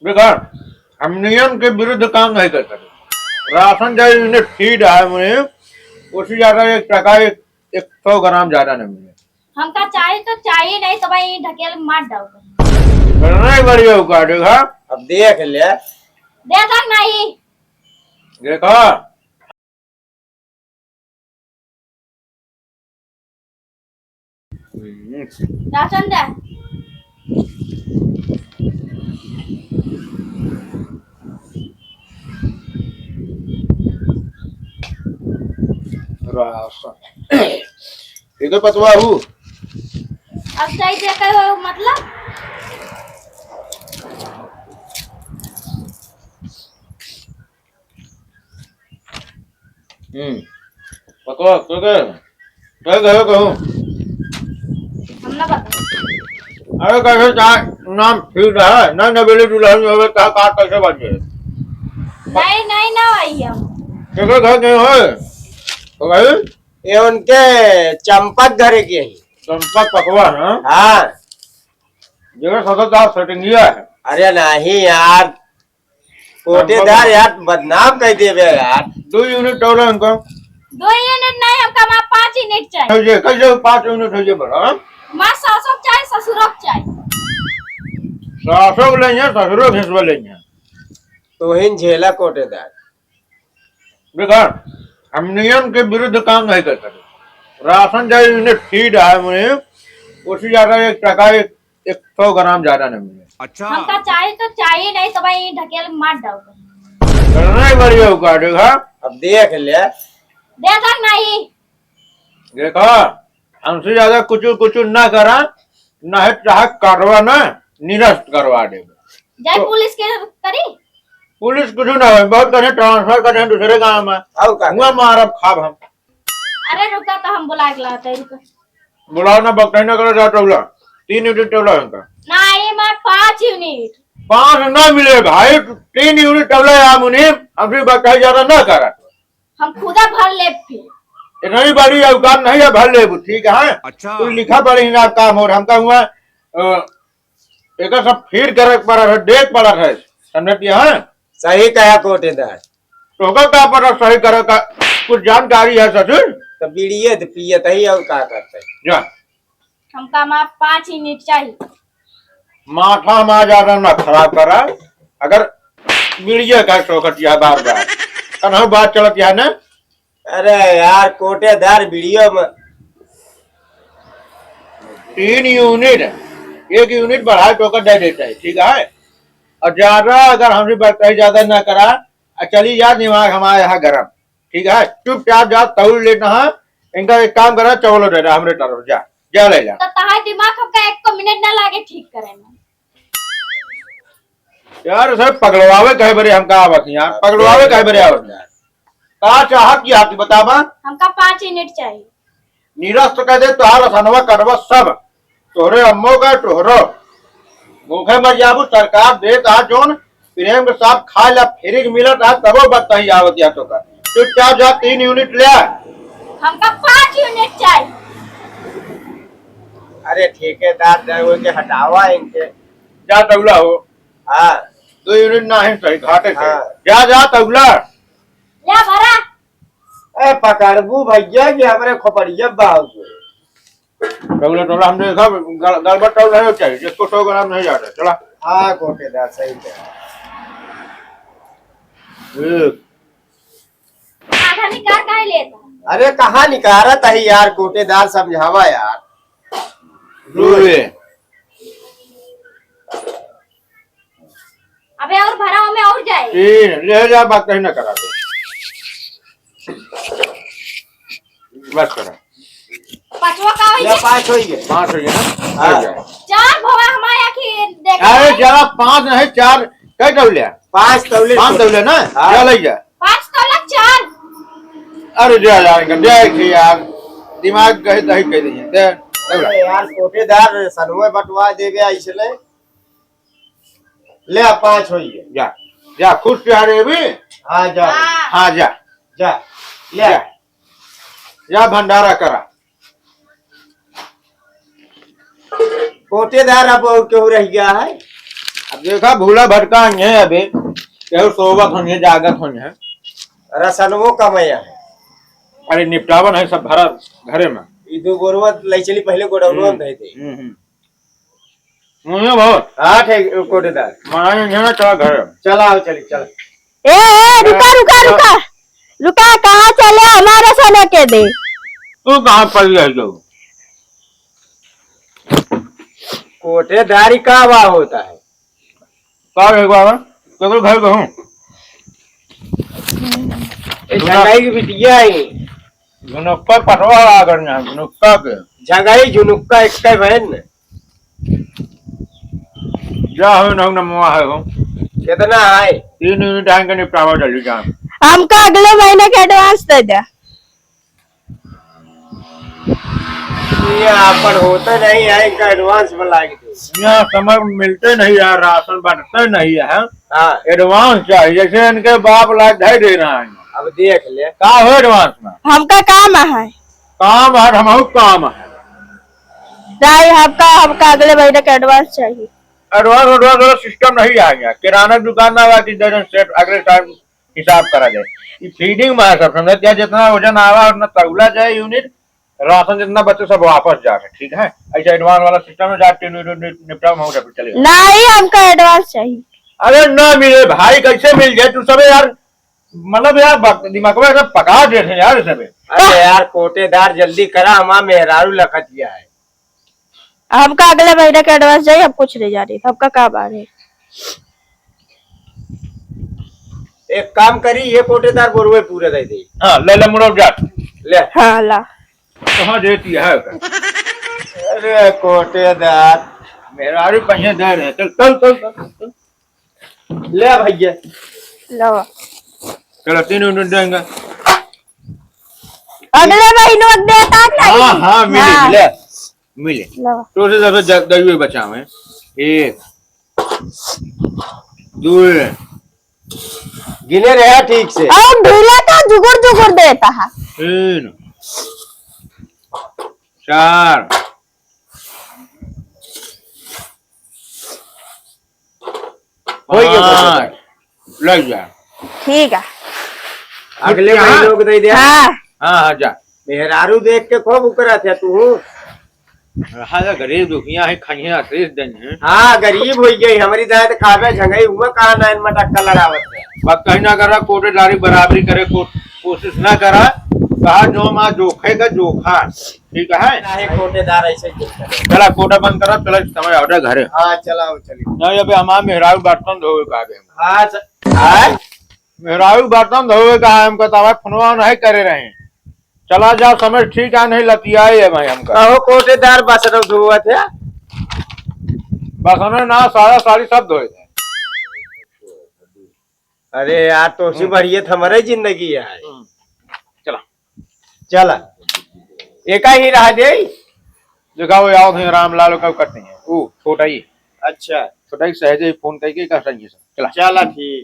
देखा हम नियम के विरुद्ध काम नहीं कर सकते। राशन जो यूनिट फीड है मुझे उससे ज्यादा 1 टका 100 ग्राम ज्यादा नहीं मिले। हमका चाहिए तो चाहिए, नहीं तो भाई ढकेल मार दो। नहीं बढ़िया होगा। देखा अब देख ले। दे तक नहीं। देखा राशन दे। राशन ठीक है पतवा हूँ। अब सही से कहो मतलब। पतवा तो क्या कहो कहूँ। हम ना बता। अरे कैसे चाहे नाम फीड है ना नवेली दुल्हन में क्या काट कैसे बचे। नहीं नहीं ना आई हम। क्या घर गए हो भाई। ये उनके चंपक घर के ही। चंपक पकवान है। हाँ जगह सदरदार सेटिंग है। अरे नहीं यार, कोटेदार यार बदनाम कर देवे यार। 2 यूनिट टोला इनको 2 यूनिट नहीं, हमका माँ 5 यूनिट चाहिए। ये कैसे 5 यूनिट है ये बड़ा। माँ सासों चाहिए, ससुरों चाहिए। सासों लेंगे ससुरों घिसवा लेंगे। तो ही झेला कोटेदार। देखा हम नियम के विरुद्ध काम नहीं कर सकते। राशन जो यूनिट फीड है मुझे उससे ज्यादा 1 टका 100 ग्राम ज्यादा नहीं मिले। अच्छा हमका चाहिए तो चाहिए, नहीं तो भाई ढकेल मार दो। नहीं बढ़िया होगा। देखा अब देख ले। दे तक नहीं। देखा हमसे ज्यादा कुछ ना करा ना है चाहे करवा ना निरस्त करवा दे। जय पुलिस के करी। पुलिस कुछ ना है बहुत करें ट्रांसफर करें दूसरे गांव में आओ का हुआ मारब खाब हम। अरे रुका तो हम बुला के लाते हैं, रुका। बुलाओ ना बकरी ना करो जा टोला 3 यूनिट टोला इनका। नहीं मैं 5 यूनिट। 5 ना मिले भाई 3 यूनिट टोला है मुनि हमसे बकरी ज्यादा ना करा। हम खुदा भर ले फिर। इतनी बड़ी औकात नहीं है भर ले ठीक है। अच्छा कोई लिखा पड़े हिसाब काम हो हमका हुआ एक सब फीड करे पड़ा है देख पड़ा है समझती है। सही कहा कोटेदार। तो क्या पता सही करे का कुछ जानकारी है ससुर। तो बीड़िए तो पियत ही और का करते। जा हमका माँ 5 यूनिट चाहिए। माथा मा ज्यादा ना खराब करा। अगर मीडिया का शौकतिया बार बार कन्हौ बात चलत है ना। अरे यार कोटेदार वीडियो में 3 यूनिट 1 यूनिट बढ़ा टोकर दे देता है ठीक है। और ज्यादा अगर हमसे कहीं ज्यादा ना करा चली जा दिमाग हमारे यहाँ गर्म ठीक है। चुपचाप जा तौल लेना है। इनका एक काम करा चौलो दे रहा हमरे तरफ जा जा ले जा। तो तहां दिमाग हमका 1 मिनट ना लागे ठीक करे में। यार सर पगलवावे कहे बरे हमका आवत यार पगलवावे कहे बरे आवत का चाहत की आपकी बतावा। हमका 5 यूनिट चाहिए। निरस्त कह दे तोहार सनवा करवा सब तोहरे अम्मो का तोहरो भूखे मर जाबू सरकार दे ता जोन प्रेम के साथ खा ला फिर मिलत आ तबो बताई आवत या तो का चुपचाप जा 3 यूनिट ले। हमका 5 यूनिट चाहिए। अरे ठेकेदार ड्राइवर के हटावा इनके। जा तौला हो। हाँ 2 यूनिट ना है सही घाटे से हाँ। जा जा तौला। ले भरा। ए पकड़बू भैया कि हमारे खोपड़िया बाबू तौला तौला हमने देखा गड़बड़ तौला है चाहिए जिसको 100 ग्राम नहीं जाता चला। हाँ कोटेदार सही कहा। आधा निकाल काहे लेता। अरे कहाँ निकारत है यार कोटेदार समझावा यार। अबे और भरा में और जाए। 3 ले जा बात कहीं ना करा दे बस करा। 5वां का होई या 5 हो गए। 5 हो गया ना हाँ। हो जाए। 4 भवा हमारे आखिर देख। अरे चला 5 नहीं 4 कई तौले 5 तौले 5 तौले ना हाँ। जा ले जा। 5 तौला 4। अरे जा जाएगा देख यार दिमाग कहीं दही कह दी दे तौला। अरे यार कोटेदार सनवे बटवा देवे इसलिए ले 5 हो गए। जा जा खुश जा रे भी। हाँ जा हाँ जा जा ले जा जा भंडारा करा। कोटेदार अब और क्यों रह गया है। अब देखा भूला भटका है अभी केहू सोवत होने जागत होने रसनवो कमैया है अरे निपटावन है सब भरा घरे में इदु गोरवा लई चली पहले गोडाउनवा में धई दे मुझे बहुत हां ठीक कोटेदार मारा नहीं ना चला घर चला आओ चली चल ए रुका रुका रुका रुका, कहाँ चले? हमारे सोने के दे। तू कहाँ पड़ गया जो कोटेदारी का बा होता है का एक बार केकरो घर कहूं जगाई की बिटिया है झुनुक्का पटवा आ करना झुनुक्का के जगाई झुनुक्का एक का बहन जा हो ना नमवा है हो कितना है 3 यूनिट आएंगे निपटावा जल्दी जा हमको अगले महीने के एडवांस दे दे। ये आपन होता नहीं है इनका एडवांस में लागे दे यहाँ समय मिलते नहीं है राशन बढ़ते नहीं है हां एडवांस चाहिए जैसे इनके बाप लाख ढाई दे रहा है अब देख ले का हो एडवांस में हमका काम है काम है हम काम है राय हमका अगले महीने का एडवांस चाहिए। एडवांस वाला सिस्टम नहीं आ गया किराना दुकान ना की दर्जन सेट अगले टाइम हिसाब करा जाए ये फीडिंग में है सब समझे क्या जितना वजन आवा उतना तौला जाए यूनिट राशन जितना बचे सब वापस जाए ठीक है ऐसा एडवांस वाला सिस्टम में जाके निपटा हो चलेगा नहीं हमका एडवांस चाहिए। अरे ना मिले भाई कैसे मिल जाए तू सब यार मतलब यार दिमाग में एकदम पका दे थे यार सब अरे यार कोटेदार जल्दी करा हमारा मेहरारू लखतिया है हमका अगले महीने का एडवांस चाहिए। हम कुछ नहीं जा रही हमका काम आ रहे। एक काम करी ये कोटेदार बोरवे पूरे दे दे हाँ ले मुड़ो जा ले हाँ ला कहाँ देती है अरे कोटेदार मेरा भी पैसे दे रहे चल चल चल चल ले भैया लो चलो 3 यूनिट देंगे अगले महीने में देता नहीं। हाँ हाँ मिले मिले लो तो से ज्यादा दही बचा हुए 1 2 गिने रहा ठीक से और ढीला का जुगुर जुगुर देता है। 3 4 हो गया 5 लग जा ठीक है अगले महीने को दे दे हाँ हाँ हाँ जा मेहरारू देख के खूब उकरा थे तू हाँ गरीब दुखिया है खनिया 30 दिन है हाँ गरीब हो गई हमारी दाद खावे झंगई हुआ कहा नाइन मटक्का लड़ावत है बात कहीं ना करा कोटेदारी बराबरी करे कोशिश ना करा कहा जो माँ जोखे का जोखा ठीक है कोटेदार ऐसे ही करता है। चला कोटा बंद करा चला समय ऑर्डर घरे हाँ चलाओ चलिए नहीं अभी हमारा मेहरारू बर्तन धोवे का आगे हाँ हाँ मेहरारू बर्तन धोवे का है हमको तो फोनवा नहीं करे रहे चला जाओ समय ठीक है नहीं लतिया है भाई हमका कहो कोटेदार बस धोआ थे बस उन्हें ना सारा साड़ी सब धोए थे अरे यार तो उसी बढ़िया हमारे जिंदगी है चला चला एक ही रहा दे देखा वो याद है रामलाल कब करते हैं वो छोटा ही अच्छा छोटा ही सहजे फोन करके कर सही चला चला ठीक